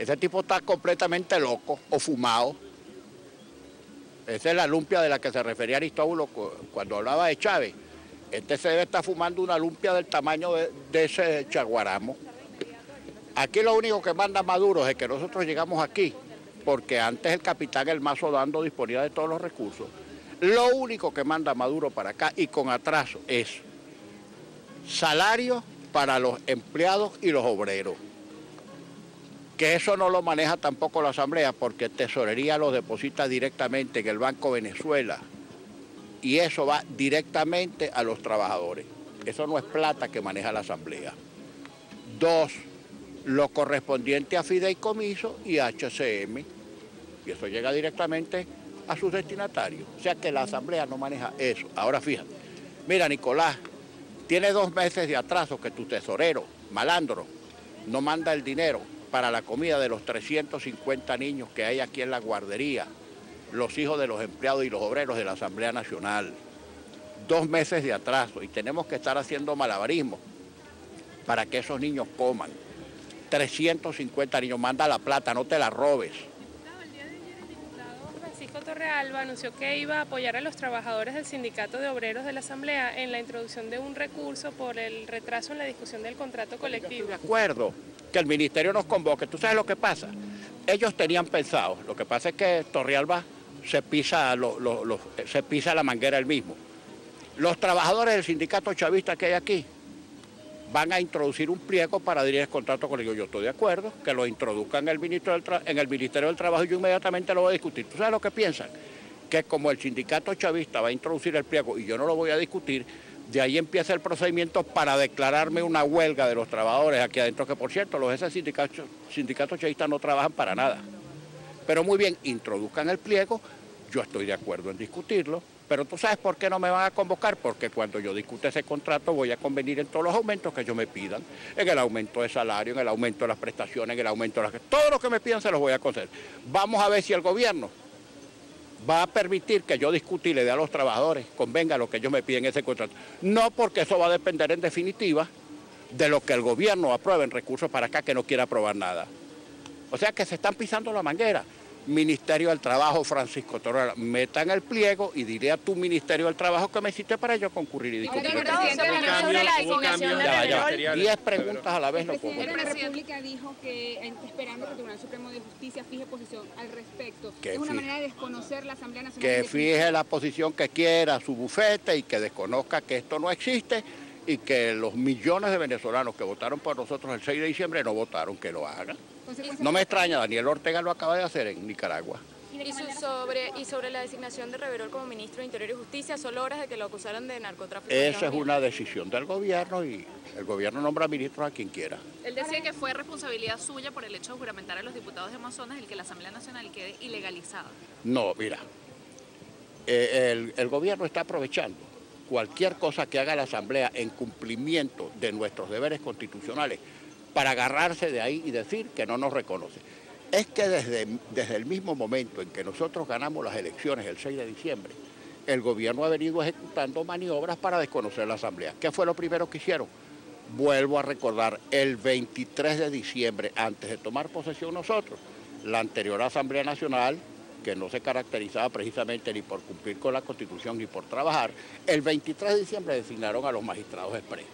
Ese tipo está completamente loco o fumado. Esa es la lumpia de la que se refería Aristóbulo cuando hablaba de Chávez. Este se debe estar fumando una lumpia del tamaño de ese chaguaramo. Aquí lo único que manda Maduro es que nosotros llegamos aquí, porque antes el capitán El Mazo Dando disponía de todos los recursos. Lo único que manda Maduro para acá y con atraso es salario para los empleados y los obreros. Que eso no lo maneja tampoco la Asamblea porque Tesorería lo deposita directamente en el Banco Venezuela y eso va directamente a los trabajadores. Eso no es plata que maneja la Asamblea. 2, lo correspondiente a fideicomiso y HCM y eso llega directamente a sus destinatarios. O sea que la Asamblea no maneja eso. Ahora fíjate, mira Nicolás, tiene 2 meses de atraso que tu tesorero, malandro, no manda el dinero para la comida de los 350 niños que hay aquí en la guardería, los hijos de los empleados y los obreros de la Asamblea Nacional. 2 meses de atraso y tenemos que estar haciendo malabarismo para que esos niños coman. 350 niños, manda la plata, no te la robes. El día de ayer el diputado Francisco Torrealba anunció que iba a apoyar a los trabajadores del Sindicato de Obreros de la Asamblea en la introducción de un recurso por el retraso en la discusión del contrato colectivo. Yo estoy de acuerdo que el ministerio nos convoque. ¿Tú sabes lo que pasa? Ellos tenían pensado, lo que pasa es que Torrealba se pisa la manguera él mismo. Los trabajadores del sindicato chavista que hay aquí van a introducir un pliego para adherir el contrato colectivo. Yo estoy de acuerdo, que lo introduzcan en el Ministerio del Trabajo y yo inmediatamente lo voy a discutir. ¿Tú sabes lo que piensan? Que como el sindicato chavista va a introducir el pliego y yo no lo voy a discutir, de ahí empieza el procedimiento para declararme una huelga de los trabajadores aquí adentro, que por cierto, ese sindicatos chavistas no trabajan para nada. Pero muy bien, introduzcan el pliego, yo estoy de acuerdo en discutirlo, pero tú sabes por qué no me van a convocar, porque cuando yo discute ese contrato voy a convenir en todos los aumentos que ellos me pidan, en el aumento de salario, en el aumento de las prestaciones, en el aumento de las... Todo lo que me pidan se los voy a conceder. Vamos a ver si el gobierno va a permitir que yo discuta y le dé a los trabajadores, convenga lo que ellos me piden ese contrato. No, porque eso va a depender en definitiva de lo que el gobierno apruebe en recursos para acá que no quiera aprobar nada. O sea que se están pisando la manguera. Ministerio del Trabajo, Francisco Torrealba, metan el pliego y diré a tu Ministerio del Trabajo que me hiciste para yo concurrir y discutir. Ya, 10 preguntas a la vez. El presidente de la República dijo que esperando que el Tribunal Supremo de Justicia fije posición al respecto. Es una manera de desconocer la Asamblea Nacional. Que fije la posición que quiera su bufete y que desconozca que esto no existe y que los millones de venezolanos que votaron por nosotros el 6 de diciembre no votaron, que lo hagan. No me extraña, Daniel Ortega lo acaba de hacer en Nicaragua. Y sobre la designación de Reverol como ministro de Interior y Justicia, solo horas de que lo acusaran de narcotráfico. Esa es una decisión del gobierno y el gobierno nombra ministros a quien quiera. Él decía que fue responsabilidad suya por el hecho de juramentar a los diputados de Amazonas el que la Asamblea Nacional quede ilegalizada. No, mira, el gobierno está aprovechando cualquier cosa que haga la Asamblea en cumplimiento de nuestros deberes constitucionales para agarrarse de ahí y decir que no nos reconoce. Es que desde el mismo momento en que nosotros ganamos las elecciones el 6 de diciembre, el gobierno ha venido ejecutando maniobras para desconocer la Asamblea. ¿Qué fue lo primero que hicieron? Vuelvo a recordar, el 23 de diciembre, antes de tomar posesión nosotros, la anterior Asamblea Nacional, que no se caracterizaba precisamente ni por cumplir con la Constitución ni por trabajar, el 23 de diciembre designaron a los magistrados expresos.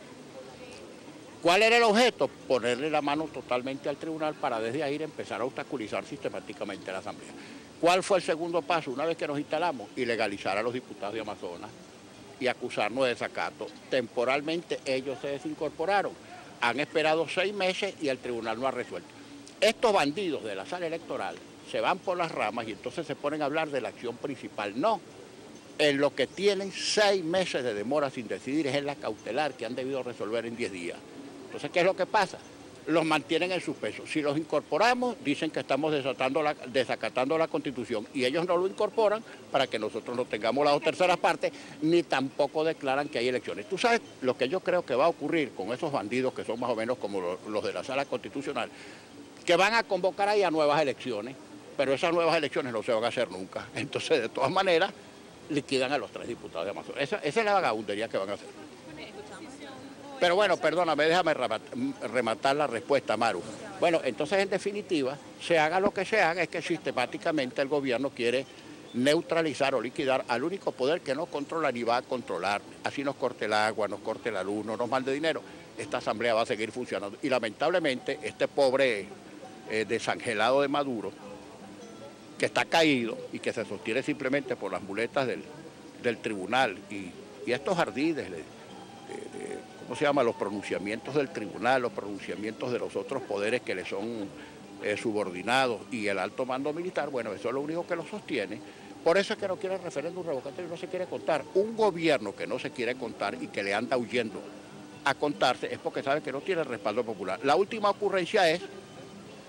¿Cuál era el objeto? Ponerle la mano totalmente al tribunal para desde ahí empezar a obstaculizar sistemáticamente la Asamblea. ¿Cuál fue el segundo paso? Una vez que nos instalamos, ilegalizar a los diputados de Amazonas y acusarnos de desacato. Temporalmente ellos se desincorporaron. Han esperado 6 meses y el tribunal no ha resuelto. Estos bandidos de la sala electoral se van por las ramas y entonces se ponen a hablar de la acción principal. No, en lo que tienen 6 meses de demora sin decidir es en la cautelar que han debido resolver en 10 días. Entonces, ¿qué es lo que pasa? Los mantienen en suspenso. Si los incorporamos, dicen que estamos desacatando la Constitución y ellos no lo incorporan para que nosotros no tengamos las 2/3 partes, ni tampoco declaran que hay elecciones. Tú sabes lo que yo creo que va a ocurrir con esos bandidos que son más o menos como los de la Sala Constitucional, que van a convocar ahí a nuevas elecciones, pero esas nuevas elecciones no se van a hacer nunca. Entonces, de todas maneras, liquidan a los 3 diputados de Amazonas. Esa es la vagabundería que van a hacer. Pero bueno, perdóname, déjame rematar la respuesta, Maru. Bueno, entonces en definitiva, se haga lo que se haga, es que sistemáticamente el gobierno quiere neutralizar o liquidar al único poder que no controla ni va a controlar. Así nos corte el agua, nos corte la luz, no nos mande dinero. Esta asamblea va a seguir funcionando. Y lamentablemente este pobre desangelado de Maduro, que está caído y que se sostiene simplemente por las muletas del tribunal y estos ardides ¿cómo se llama? Los pronunciamientos del tribunal, los pronunciamientos de los otros poderes que le son subordinados y el alto mando militar, bueno, eso es lo único que lo sostiene. Por eso es que no quiere el referéndum revocatorio, no se quiere contar. Un gobierno que no se quiere contar y que le anda huyendo a contarse es porque sabe que no tiene respaldo popular. La última ocurrencia es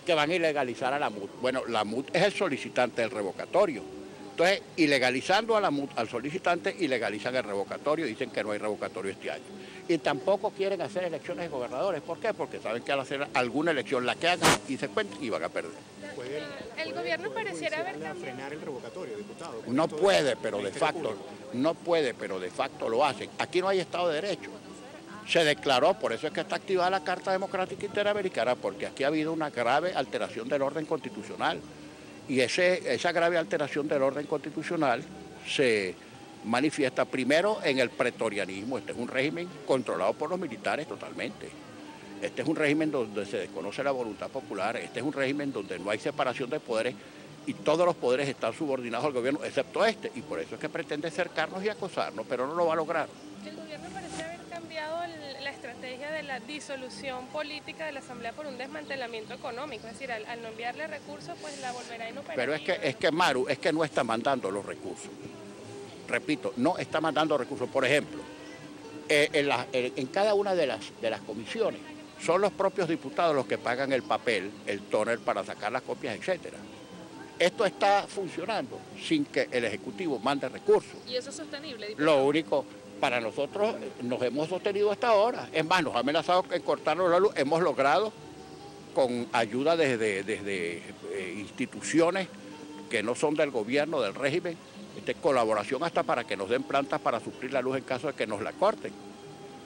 que van a ilegalizar a la MUT. Bueno, la MUT es el solicitante del revocatorio. Entonces, ilegalizando a la MUT, al solicitante, ilegalizan el revocatorio, dicen que no hay revocatorio este año. Y tampoco quieren hacer elecciones de gobernadores. ¿Por qué? Porque saben que al hacer alguna elección, la que hagan y se cuenten, iban a perder. El gobierno pareciera haber cambiado. Frenar el revocatorio, diputado. No puede, pero de facto, lo hacen. Aquí no hay Estado de Derecho. Se declaró, por eso es que está activada la Carta Democrática Interamericana, porque aquí ha habido una grave alteración del orden constitucional. Y esa grave alteración del orden constitucional se manifiesta primero en el pretorianismo. Este es un régimen controlado por los militares totalmente. Este es un régimen donde se desconoce la voluntad popular. Este es un régimen donde no hay separación de poderes y todos los poderes están subordinados al gobierno, excepto este. Y por eso es que pretende cercarnos y acosarnos, pero no lo va a lograr. El gobierno parece haber cambiado la estrategia de la disolución política de la Asamblea por un desmantelamiento económico. Es decir, al no enviarle recursos, pues la volverá inoperativa. Pero es que Maru, es que no está mandando los recursos. Repito, no está mandando recursos. Por ejemplo, en cada una de las comisiones son los propios diputados los que pagan el papel, el tóner para sacar las copias, etcétera. Esto está funcionando sin que el Ejecutivo mande recursos. ¿Y eso es sostenible, diputado? Lo único, para nosotros nos hemos sostenido hasta ahora. Es más, nos ha amenazado en cortarnos la luz. Hemos logrado, con ayuda desde instituciones que no son del gobierno, del régimen, colaboración hasta para que nos den plantas para suplir la luz en caso de que nos la corten.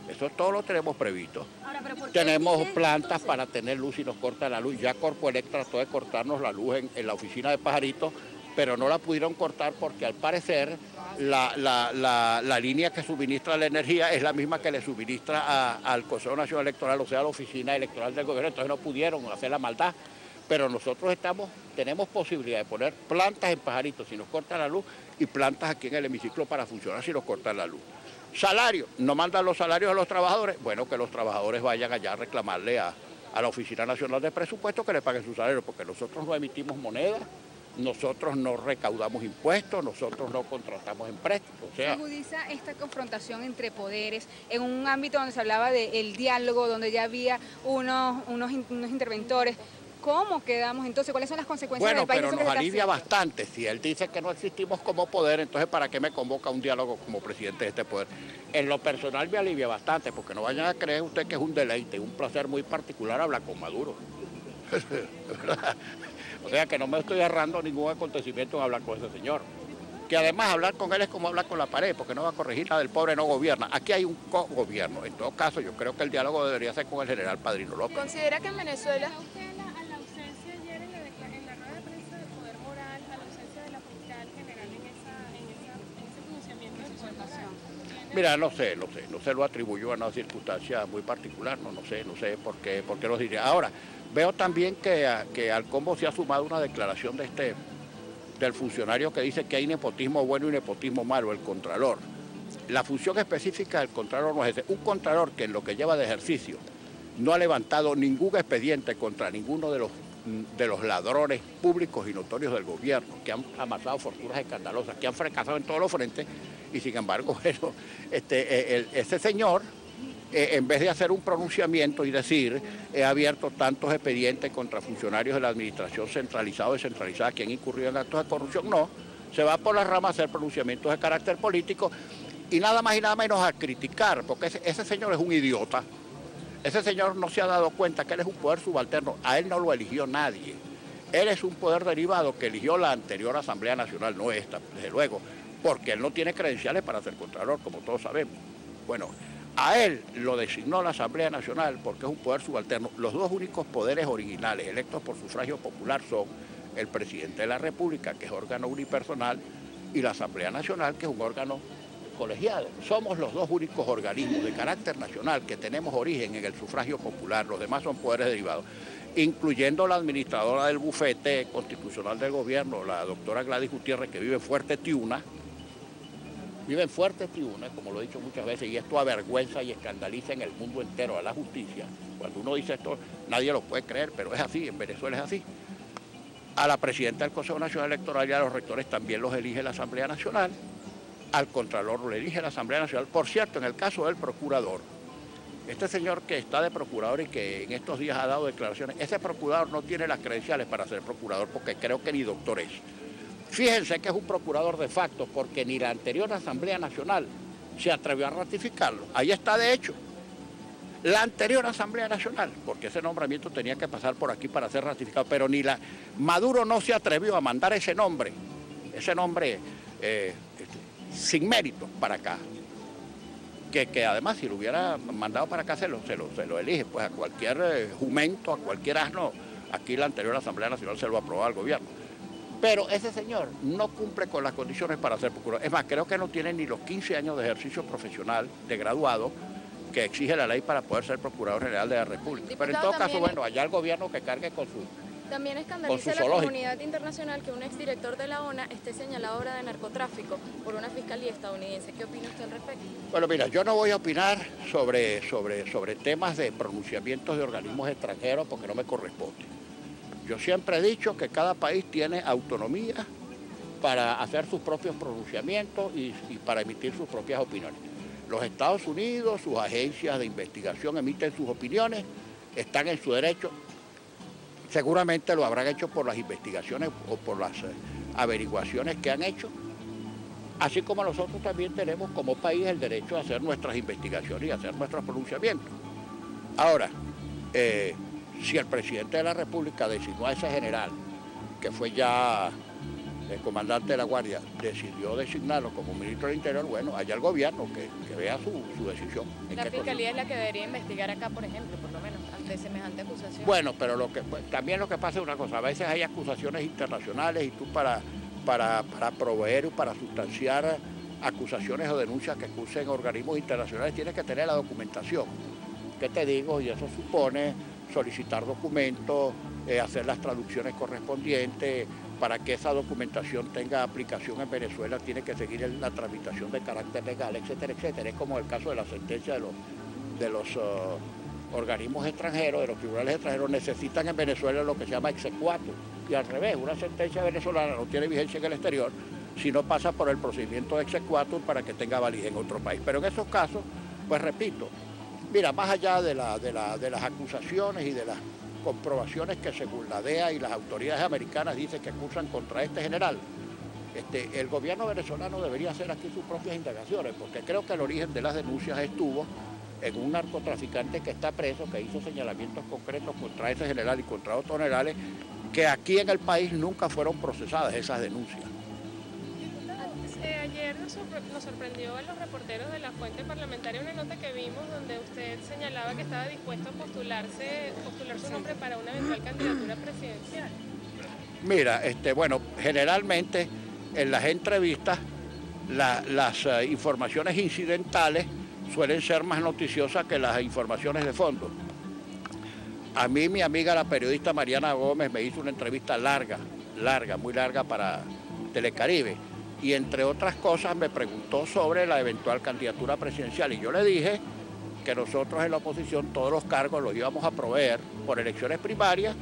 Eso todo lo tenemos previsto. Ahora, tenemos plantas para tener luz si nos corta la luz. Ya Corpoelectra trató de cortarnos la luz en la oficina de Pajaritos, pero no la pudieron cortar porque al parecer la línea que suministra la energía es la misma que le suministra al Consejo Nacional Electoral, o sea, a la oficina electoral del gobierno, entonces no pudieron hacer la maldad. Pero nosotros tenemos posibilidad de poner plantas en Pajaritos si nos corta la luz y plantas aquí en el hemiciclo para funcionar si nos cortan la luz. Salario, no mandan los salarios a los trabajadores, bueno, que los trabajadores vayan allá a reclamarle a la Oficina Nacional de Presupuesto que le paguen sus salarios, porque nosotros no emitimos moneda, nosotros no recaudamos impuestos, nosotros no contratamos empresas. O sea, agudiza esta confrontación entre poderes en un ámbito donde se hablaba del diálogo, donde ya había unos interventores. ¿Cómo quedamos entonces? ¿Cuáles son las consecuencias del país? Bueno, pero nos alivia bastante. Si él dice que no existimos como poder, entonces ¿para qué me convoca a un diálogo como presidente de este poder? En lo personal me alivia bastante, porque no vayan a creer usted que es un deleite, un placer muy particular hablar con Maduro. O sea que no me estoy errando ningún acontecimiento en hablar con ese señor. Que además hablar con él es como hablar con la pared, porque no va a corregir nada, el pobre no gobierna. Aquí hay un co-gobierno. En todo caso, yo creo que el diálogo debería ser con el general Padrino López. ¿Considera que en Venezuela... Mira, no sé, lo atribuyó a una circunstancia muy particular, no sé por qué lo diría. Ahora, veo también que al combo se ha sumado una declaración del funcionario que dice que hay nepotismo bueno y nepotismo malo, el contralor. La función específica del contralor no es ese. Un contralor que en lo que lleva de ejercicio no ha levantado ningún expediente contra ninguno de los ladrones públicos y notorios del gobierno, que han amasado fortunas escandalosas, que han fracasado en todos los frentes, y sin embargo, bueno, ese señor, en vez de hacer un pronunciamiento y decir, he abierto tantos expedientes contra funcionarios de la administración centralizada o descentralizada que han incurrido en actos de corrupción, no, se va por las ramas a hacer pronunciamientos de carácter político y nada más y nada menos a criticar, porque ese señor es un idiota. Ese señor no se ha dado cuenta que él es un poder subalterno, a él no lo eligió nadie. Él es un poder derivado que eligió la anterior Asamblea Nacional, no esta, desde luego, porque él no tiene credenciales para ser contralor, como todos sabemos. Bueno, A él lo designó la Asamblea Nacional porque es un poder subalterno. Los dos únicos poderes originales electos por sufragio popular son el presidente de la República, que es órgano unipersonal, y la Asamblea Nacional, que es un órgano colegiado. Somos los dos únicos organismos de carácter nacional que tenemos origen en el sufragio popular. Los demás son poderes derivados, incluyendo la administradora del bufete constitucional del gobierno, la doctora Gladys Gutiérrez, que vive en Fuerte Tiuna. Vive en Fuerte Tiuna, como lo he dicho muchas veces, y esto avergüenza y escandaliza en el mundo entero a la justicia. Cuando uno dice esto, nadie lo puede creer, pero es así, en Venezuela es así. A la presidenta del Consejo Nacional Electoral y a los rectores también los elige la Asamblea Nacional. Al Contralor lo elige la Asamblea Nacional. Por cierto, en el caso del procurador, este señor que está de procurador y que en estos días ha dado declaraciones, ese procurador no tiene las credenciales para ser procurador porque creo que ni doctor es. Fíjense que es un procurador de facto porque ni la anterior Asamblea Nacional se atrevió a ratificarlo. Ahí está de hecho. La anterior Asamblea Nacional, porque ese nombramiento tenía que pasar por aquí para ser ratificado, pero ni la Maduro no se atrevió a mandar ese nombre sin mérito para acá. Que además si lo hubiera mandado para acá se lo elige, pues a cualquier jumento, a cualquier asno, aquí la anterior Asamblea Nacional se lo aprobó al gobierno. Pero ese señor no cumple con las condiciones para ser procurador. Es más, creo que no tiene ni los 15 años de ejercicio profesional de graduado que exige la ley para poder ser Procurador General de la República. Diputado, pero en todo caso, bueno, allá el gobierno que cargue con su... También escandaliza a la comunidad internacional que un exdirector de la ONA esté señalado ahora de narcotráfico por una fiscalía estadounidense. ¿Qué opina usted al respecto? Bueno, mira, yo no voy a opinar sobre temas de pronunciamientos de organismos extranjeros porque no me corresponde. Yo siempre he dicho que cada país tiene autonomía para hacer sus propios pronunciamientos y para emitir sus propias opiniones. Los Estados Unidos, sus agencias de investigación emiten sus opiniones, están en su derecho. Seguramente lo habrán hecho por las investigaciones o por las averiguaciones que han hecho, así como nosotros también tenemos como país el derecho a hacer nuestras investigaciones y hacer nuestros pronunciamientos. Ahora, si el presidente de la República designó a ese general, que fue ya el comandante de la Guardia, decidió designarlo como ministro del Interior, bueno, allá el gobierno que vea su decisión. La fiscalía es la que debería investigar acá, por ejemplo, por lo menos, ante semejante acusación. Bueno, pero también lo que pasa es una cosa, a veces hay acusaciones internacionales y tú para proveer o para sustanciar acusaciones o denuncias que acusen organismos internacionales tienes que tener la documentación. ¿Qué te digo? Y eso supone solicitar documentos, hacer las traducciones correspondientes. Para que esa documentación tenga aplicación en Venezuela tiene que seguir la tramitación de carácter legal, etcétera, etcétera. Es como el caso de la sentencia de los organismos extranjeros, de los tribunales extranjeros, necesitan en Venezuela lo que se llama exequatur. Y al revés, una sentencia venezolana no tiene vigencia en el exterior si no pasa por el procedimiento de exequatur para que tenga validez en otro país. Pero en esos casos, pues repito, mira, más allá de las acusaciones y de las comprobaciones que según la DEA y las autoridades americanas dicen que acusan contra este general, el gobierno venezolano debería hacer aquí sus propias indagaciones, porque creo que el origen de las denuncias estuvo en un narcotraficante que está preso, que hizo señalamientos concretos contra ese general y contra otros generales, que aquí en el país nunca fueron procesadas esas denuncias. Ayer nos sorprendió a los reporteros de la Fuente Parlamentaria una nota que vimos donde usted señalaba que estaba dispuesto a postular su nombre para una eventual candidatura presidencial. Mira, bueno, generalmente en las entrevistas las informaciones incidentales suelen ser más noticiosas que las informaciones de fondo. A mí mi amiga la periodista Mariana Gómez me hizo una entrevista muy larga para Telecaribe. Y entre otras cosas me preguntó sobre la eventual candidatura presidencial y yo le dije que nosotros en la oposición todos los cargos los íbamos a proveer por elecciones primarias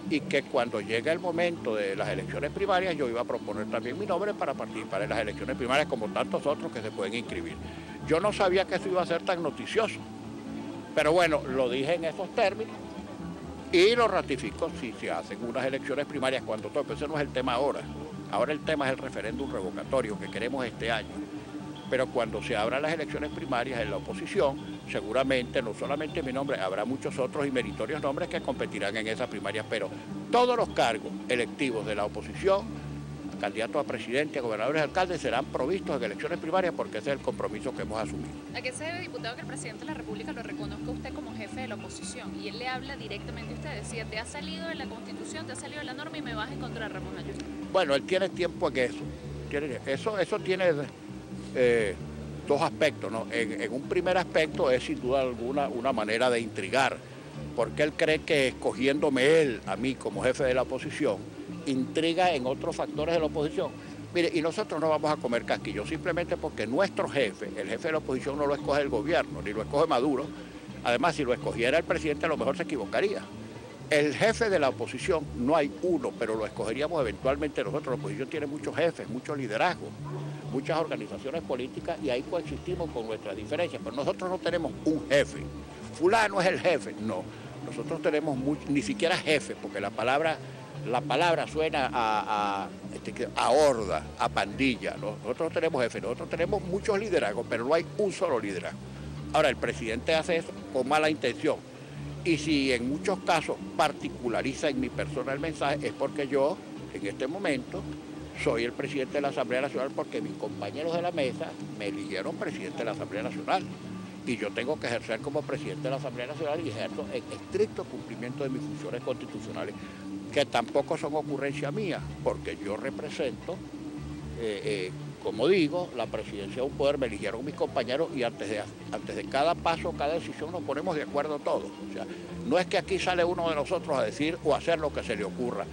y que cuando llegue el momento de las elecciones primarias yo iba a proponer también mi nombre para participar en las elecciones primarias como tantos otros que se pueden inscribir. Yo no sabía que eso iba a ser tan noticioso, pero bueno, lo dije en esos términos y lo ratifico si se hacen unas elecciones primarias cuando todo, pero ese no es el tema ahora. Ahora el tema es el referéndum revocatorio que queremos este año. Pero cuando se abran las elecciones primarias en la oposición, seguramente no solamente mi nombre, habrá muchos otros y meritorios nombres que competirán en esas primarias, pero todos los cargos electivos de la oposición candidatos a presidente, a gobernadores y alcaldes serán provistos en elecciones primarias porque ese es el compromiso que hemos asumido. ¿A qué se debe, diputado, que el presidente de la República lo reconozca a usted como jefe de la oposición? Y él le habla directamente a usted, decía, te ha salido de la Constitución, te ha salido de la norma y me vas a encontrar, Ramón Ayuso. Bueno, él tiene tiempo en eso. Eso tiene dos aspectos, ¿no? En un primer aspecto es sin duda alguna una manera de intrigar, porque él cree que escogiéndome él, a mí como jefe de la oposición, intriga en otros factores de la oposición. Mire, y nosotros no vamos a comer casquillo, simplemente porque nuestro jefe, el jefe de la oposición, no lo escoge el gobierno, ni lo escoge Maduro. Además, si lo escogiera el presidente, a lo mejor se equivocaría. El jefe de la oposición no hay uno, pero lo escogeríamos eventualmente nosotros. La oposición tiene muchos jefes, muchos liderazgos, muchas organizaciones políticas y ahí coexistimos con nuestras diferencias. Pero nosotros no tenemos un jefe. Fulano es el jefe. No, nosotros tenemos ni siquiera jefe, porque la palabra suena a horda, a pandilla. Nosotros no tenemos jefe, nosotros tenemos muchos liderazgos, pero no hay un solo liderazgo. Ahora, el presidente hace eso con mala intención. Y si en muchos casos particulariza en mi persona el mensaje, es porque yo, en este momento, soy el presidente de la Asamblea Nacional porque mis compañeros de la mesa me eligieron presidente de la Asamblea Nacional. Y yo tengo que ejercer como presidente de la Asamblea Nacional y ejerzo en estricto cumplimiento de mis funciones constitucionales, que tampoco son ocurrencia mía, porque yo represento, como digo, la presidencia de un poder, me eligieron mis compañeros y antes de cada paso, cada decisión nos ponemos de acuerdo todos. O sea, no es que aquí sale uno de nosotros a decir o hacer lo que se le ocurra,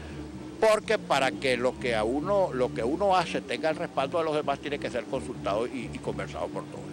porque para que lo que uno hace tenga el respaldo de los demás tiene que ser consultado y conversado por todos.